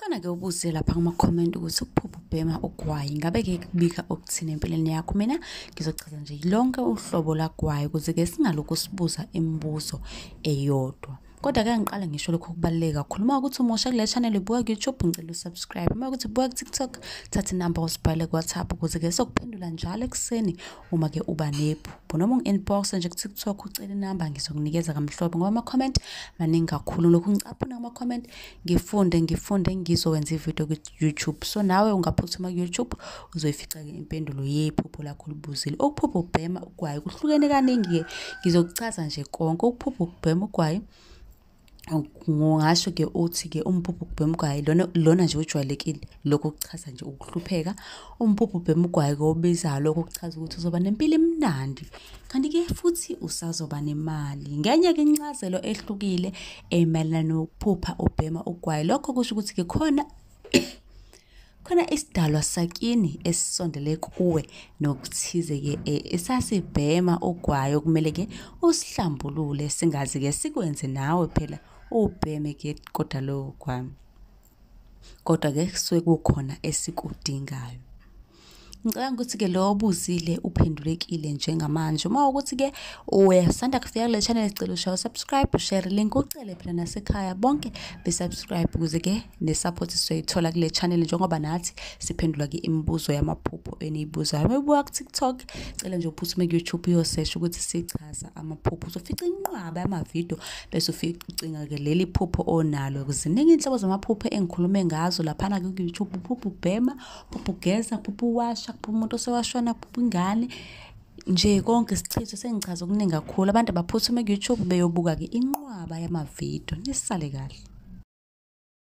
Khona-ke ubuze lapha kuma-comment ukuthi ukuphupha ubhema ugwayi ngabe-ke kubika okuthina empilweni yakho. Mina ngizochaza nje lonke uhlobo lagwayi ukuze-ke singalokhu sibuza imibuzo eyodwa. Kodwa-ke ngiqala ngisho lokho kubaluleke kakhulu. Uma ukuthi umusha kule channel ubuka ku-YouTube ngicela usubscribe. Uma ukuthi ubuka ku-TikTok thatha inamba usibhale ku-WhatsApp ukuze-ke sokuphendula njalo ekuseni uma-ke uba nephupho. Noma ungi-inbox nje ku-TikTok ucela inamba ngizokunikeza kamhlophe ngoba ama-comment maningi kakhulu. Lokhu ngicaphuna kuma-comment ngifunde ngizowenza ividiyo ku-YouTube. So nawe ungaphuthuma ku-YouTube uzoyifica-ke impendulo yephupho lakho olibuzile. Ukuphupha ubhema ugwayi kuhlukene kaningi-ke ngizokuchaza nje konke. Ukuphupha ubhema ugwayi ngasho-ke uthi-ke umphupho ubhema ugwayi lona nje ujwayelekile lokho kuchaza nje ukuhlupheka. Umphupho ubhema ugwayi obizayo lokho kuchaza ukuthi uzoba nempilo emnandi kanti-ke futhi usazoba nemali. Ngenye-ke incazelo ehlukile emayelana nokuphupha ubhema ugwayi, lokho kusho ukuthi-ke khona isidalwa sakini esisondele kuwe nokuthize-ke esasibhema ugwayi okumele-ke usihlambulule singazi-ke sikwenze nawe phela ubheme-ke kodwa lowo gwayi. Kodwa-ke kusuke kukhona esikudingayo. Ngicabanga ukuthi-ke lo obuzile uphendulekile njengamanje. Uma ukuthi-ke uyasanda kufika kule channel sicela ushaye subscribe, ushare link, ucele phela nasekhaya bonke besubscribe ukuze-ke nesupport sizoyithola kule channel njengoba nathi siphendula-ke imibuzo yamaphupho eniyibuzayo. Uma ubuka ku-TikTok cela nje uphuthume ku-YouTube uyosearch ukuthi sichaza amaphupho. Uzofica inqwaba yamavidiyo bese ufica-ke leli phupho onalo. Ziningi inhlobo zamaphupho engikhulume ngazo laphana ku-YouTube. Uphupha ubhema, uphupha ugeza, uphupha uwasha, umuntu osewashona, ingane nje konke isichitho sengichaza okuningi kakhulu. Abantu abaphuthume ku-YouTube beyobuka-ke inqwaba yamavidiyo. Nisale kahle.